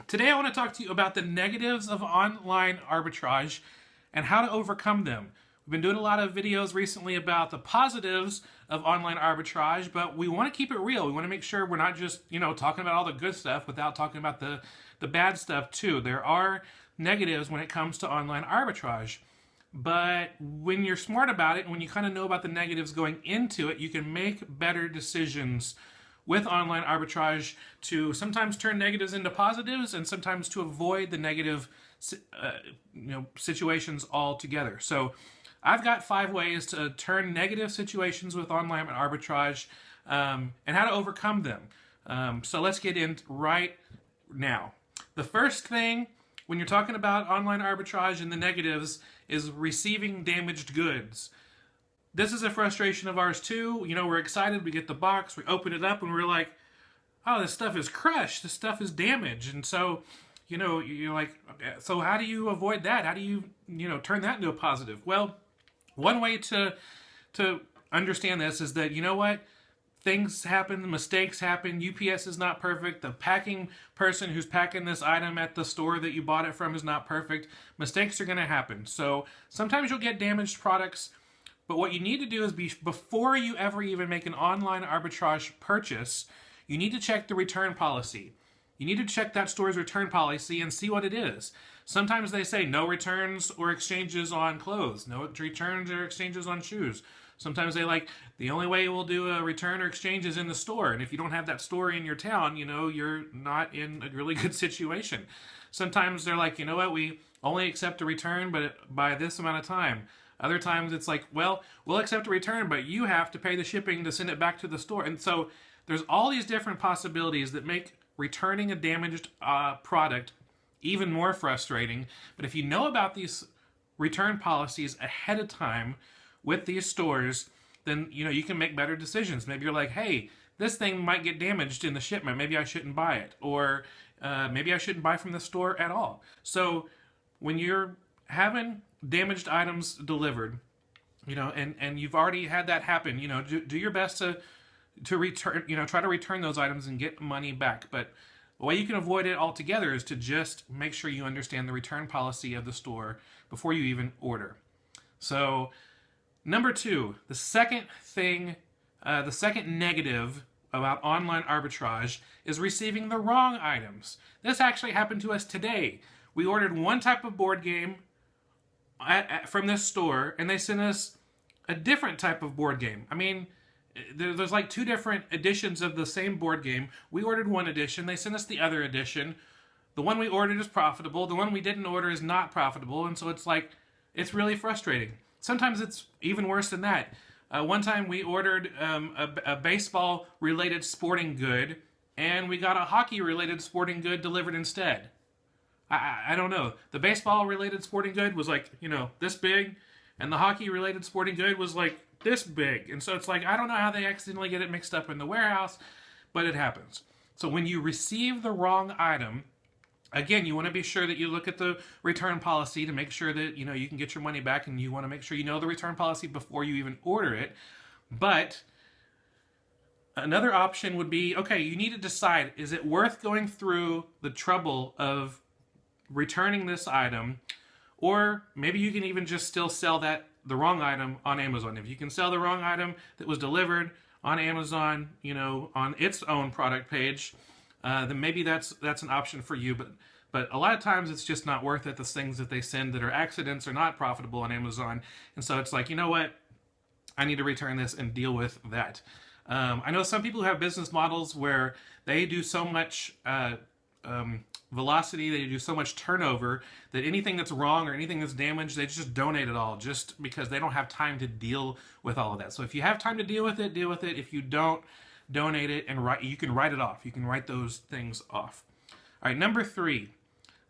Today I want to talk to you about the negatives of online arbitrage and how to overcome them. We've been doing a lot of videos recently about the positives of online arbitrage, but we want to keep it real. We want to make sure we're not just, talking about all the good stuff without talking about the bad stuff too. There are negatives when it comes to online arbitrage. But when you're smart about it and when you kind of know about the negatives going into it, you can make better decisions with online arbitrage to sometimes turn negatives into positives and sometimes to avoid the negative situations altogether. So I've got 5 ways to turn negative situations with online arbitrage and how to overcome them. So let's get in right now. The first thing when you're talking about online arbitrage and the negatives is receiving damaged goods. This is a frustration of ours too. We're excited, we get the box, we open it up, and we're like, oh, this stuff is crushed, this stuff is damaged. And so, you're like, okay, so how do you avoid that? How do you, turn that into a positive? Well, one way to understand this is that, things happen, mistakes happen, UPS is not perfect, the packing person who's packing this item at the store that you bought it from is not perfect. Mistakes are going to happen. So sometimes you'll get damaged products. But what you need to do is before you ever even make an online arbitrage purchase, you need to check the return policy. You need to check that store's return policy and see what it is. Sometimes they say no returns or exchanges on clothes, no returns or exchanges on shoes. Sometimes they the only way we'll do a return or exchange is in the store. And if you don't have that store in your town, you're not in a really good situation. Sometimes they're like, we only accept a return, but by this amount of time. Other times it's like, well, we'll accept a return, but you have to pay the shipping to send it back to the store. And so there's all these different possibilities that make returning a damaged product even more frustrating. But if you know about these return policies ahead of time with these stores, then you can make better decisions. Maybe you're like, hey, this thing might get damaged in the shipment. Maybe I shouldn't buy it. Or maybe I shouldn't buy from the store at all. So when you're having damaged items delivered, and you've already had that happen, do your best to return, try to return those items and get money back. But the way you can avoid it altogether is to just make sure you understand the return policy of the store before you even order. So number 2, the second negative about online arbitrage is receiving the wrong items. This actually happened to us today. We ordered one type of board game from this store, and they sent us a different type of board game. I mean, there's like 2 different editions of the same board game. We ordered one edition, they sent us the other edition. The one we ordered is profitable, the one we didn't order is not profitable, and so it's really frustrating. Sometimes it's even worse than that. One time we ordered a baseball-related sporting good, and we got a hockey-related sporting good delivered instead. I don't know. The baseball-related sporting good was this big, and the hockey-related sporting good was this big. And so it's I don't know how they accidentally get it mixed up in the warehouse, but it happens. So when you receive the wrong item, again, you want to be sure that you look at the return policy to make sure that, you can get your money back, and you want to make sure you know the return policy before you even order it. But another option would be, okay, you need to decide, is it worth going through the trouble of returning this item, or maybe you can even just still sell the wrong item on Amazon. If you can sell the wrong item that was delivered on Amazon, on its own product page, then maybe that's an option for you. But a lot of times it's just not worth it. The things that they send that are accidents are not profitable on Amazon, and so it's you know what, I need to return this and deal with that. I know some people who have business models where they do so much velocity, they do so much turnover that anything that's wrong or anything that's damaged, they just donate it all, just because they don't have time to deal with all of that. So if you have time to deal with it, deal with it. If you don't, donate it, and you can write it off. You can write those things off. All right, number 3.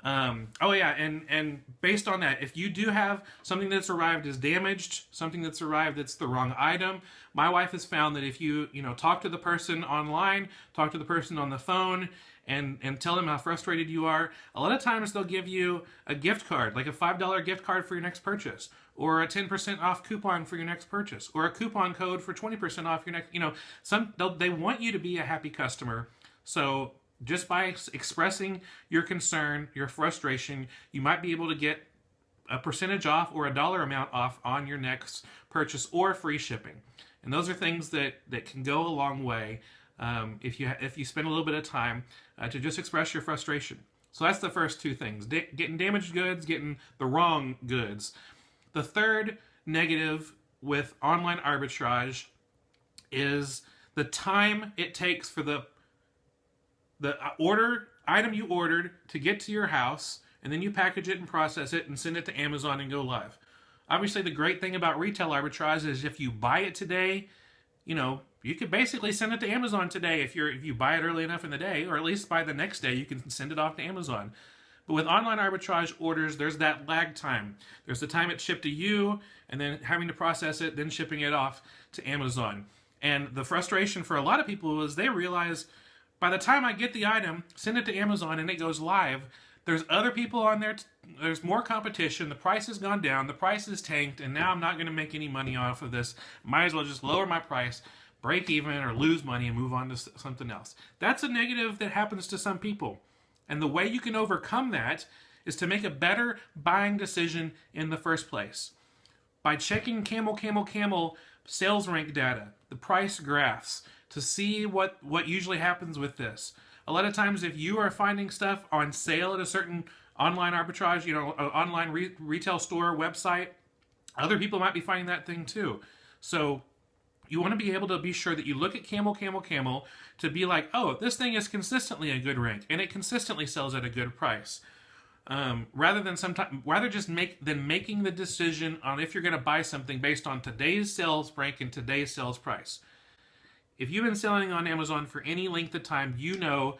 And based on that, if you do have something that's arrived as damaged, something that's arrived that's the wrong item, my wife has found that if you talk to the person online, talk to the person on the phone, and tell them how frustrated you are, a lot of times they'll give you a gift card, like a $5 gift card for your next purchase, or a 10% off coupon for your next purchase, or a coupon code for 20% off your next, they want you to be a happy customer. So Just by expressing your concern, your frustration, you might be able to get a percentage off or a dollar amount off on your next purchase or free shipping. And those are things that can go a long way if you spend a little bit of time to just express your frustration. So that's the first two things: getting damaged goods, getting the wrong goods. The third negative with online arbitrage is the time it takes for the item you ordered to get to your house, and then you package it and process it and send it to Amazon and go live. Obviously, the great thing about retail arbitrage is if you buy it today, you could basically send it to Amazon today if you buy it early enough in the day, or at least by the next day you can send it off to Amazon. But with online arbitrage orders, there's that lag time. There's the time it's shipped to you, and then having to process it, then shipping it off to Amazon. And the frustration for a lot of people is they realize by the time I get the item, send it to Amazon, and it goes live, there's other people on there, there's more competition, the price has gone down, the price is tanked, and now I'm not going to make any money off of this. Might as well just lower my price, break even, or lose money and move on to something else. That's a negative that happens to some people. And the way you can overcome that is to make a better buying decision in the first place. By checking Camel sales rank data, the price graphs, to see what usually happens with this. A lot of times if you are finding stuff on sale at a certain online arbitrage, online retail store website, other people might be finding that thing too. So you want to be able to be sure that you look at Camel to be like, oh, this thing is consistently a good rank and it consistently sells at a good price. Rather just making the decision on if you're going to buy something based on today's sales rank and today's sales price. If you've been selling on Amazon for any length of time, you know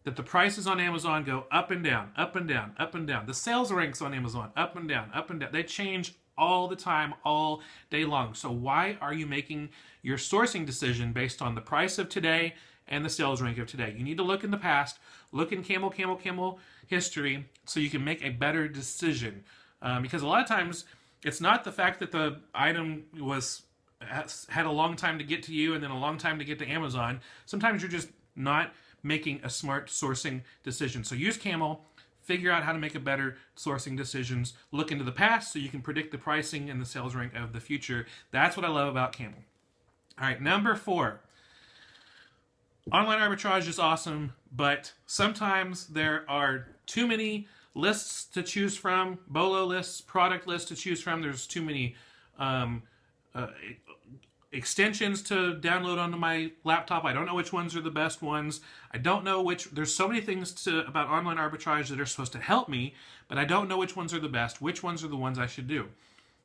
that the prices on Amazon go up and down, up and down, up and down. The sales ranks on Amazon, up and down, up and down. They change all the time, all day long. So why are you making your sourcing decision based on the price of today and the sales rank of today? You need to look in the past, look in Camel history, so you can make a better decision. Because a lot of times, it's not the fact that the item had a long time to get to you and then a long time to get to Amazon. Sometimes you're just not making a smart sourcing decision. So use Camel, figure out how to make a better sourcing decisions, look into the past so you can predict the pricing and the sales rank of the future. That's what I love about Camel. All right, number 4. Online arbitrage is awesome, but sometimes there are too many lists to choose from, BOLO lists, product lists to choose from. There's too many extensions to download onto my laptop. I don't know which ones are the best ones. I don't know there's so many things about online arbitrage that are supposed to help me, but I don't know which ones are the best, which ones are the ones I should do.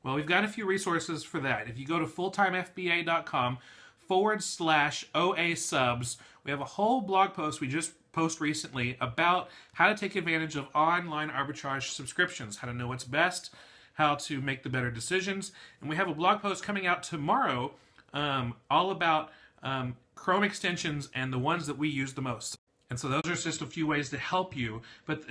Well, we've got a few resources for that. If you go to fulltimefba.com/OA subs, we have a whole blog post we just posted recently about how to take advantage of online arbitrage subscriptions, how to know what's best, how to make the better decisions. And we have a blog post coming out tomorrow all about Chrome extensions and the ones that we use the most. And so those are just a few ways to help you. But,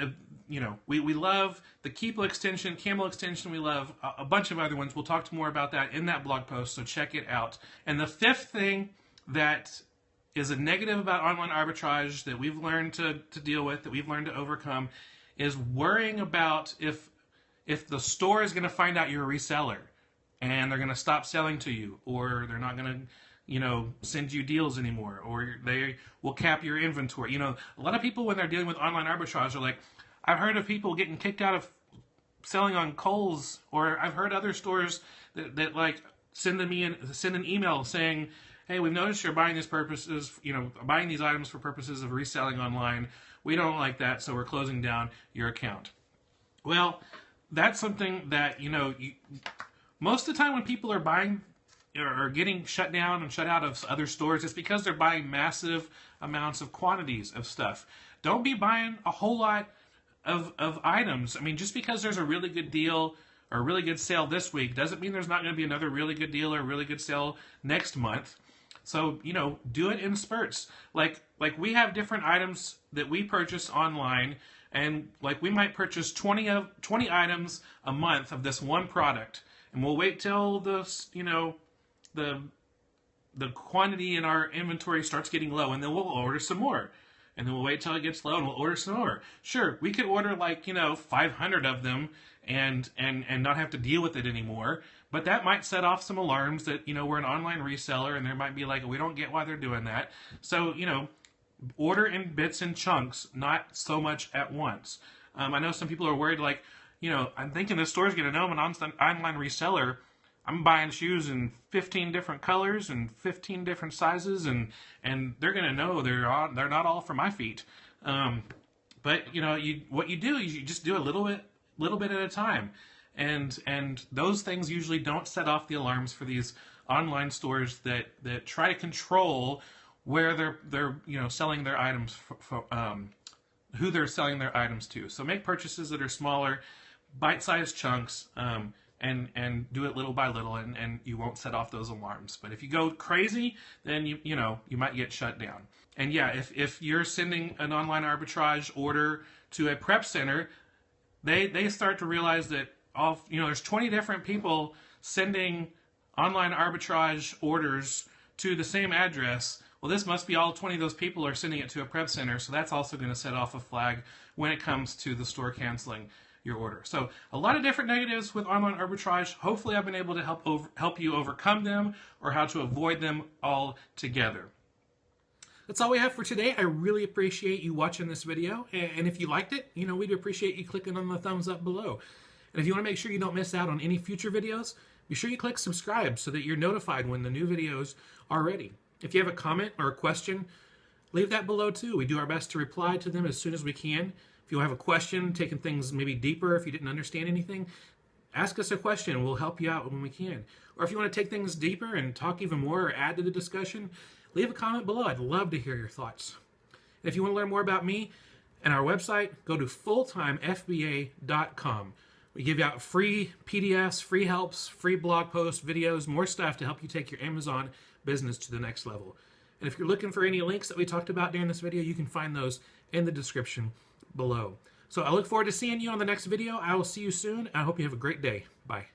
we love the Keeple extension, Camel extension. We love a bunch of other ones. We'll talk more about that in that blog post, so check it out. And the fifth thing that is a negative about online arbitrage that we've learned to deal with, that we've learned to overcome, is worrying about if the store is going to find out you're a reseller and they're going to stop selling to you, or they're not going to send you deals anymore, or they will cap your inventory. A lot of people, when they're dealing with online arbitrage, are like, I've heard of people getting kicked out of selling on Kohl's, or I've heard other stores that like send an email saying, hey, we've noticed you're buying these items for purposes of reselling online. We don't like that, so we're closing down your account. Well, that's something that, most of the time when people are buying or getting shut down and shut out of other stores, it's because they're buying massive amounts of quantities of stuff. Don't be buying a whole lot of items. I mean, just because there's a really good deal or a really good sale this week doesn't mean there's not going to be another really good deal or a really good sale next month. So, do it in spurts. Like we have different items that we purchase online, and like we might purchase 20 items a month of this one product, and we'll wait till the quantity in our inventory starts getting low, and then we'll order some more. and then we'll wait till it gets low and we'll order some more. Sure, we could order like 500 of them and not have to deal with it anymore. But that might set off some alarms that we're an online reseller, and there might be like, we don't get why they're doing that. So order in bits and chunks, not so much at once. I know some people are worried, like, I'm thinking the store's going to know I'm an online reseller. I'm buying shoes in 15 different colors and 15 different sizes, and they're going to know they're not all for my feet. But what you do is you just do a little bit at a time, and those things usually don't set off the alarms for these online stores that try to control where they're selling their items who they're selling their items to. So make purchases that are smaller, bite-sized chunks, and do it little by little, and you won't set off those alarms. But if you go crazy, then you might get shut down. And yeah, if you're sending an online arbitrage order to a prep center, they start to realize that there's 20 different people sending online arbitrage orders to the same address. Well, this must be all 20 of those people are sending it to a prep center, so that's also going to set off a flag when it comes to the store canceling your order. So a lot of different negatives with online arbitrage. Hopefully I've been able to help you overcome them, or how to avoid them altogether. That's all we have for today. I really appreciate you watching this video, and if you liked it, we'd appreciate you clicking on the thumbs up below. And if you want to make sure you don't miss out on any future videos, be sure you click subscribe so that you're notified when the new videos are ready. If you have a comment or a question, leave that below too. We do our best to reply to them as soon as we can. If you have a question, taking things maybe deeper, if you didn't understand anything, ask us a question and we'll help you out when we can. Or if you want to take things deeper and talk even more or add to the discussion, leave a comment below. I'd love to hear your thoughts. And if you want to learn more about me and our website, go to fulltimefba.com. We give out free PDFs, free helps, free blog posts, videos, more stuff to help you take your Amazon business to the next level. And if you're looking for any links that we talked about during this video, you can find those in the description below. So I look forward to seeing you on the next video. I will see you soon. I hope you have a great day. Bye.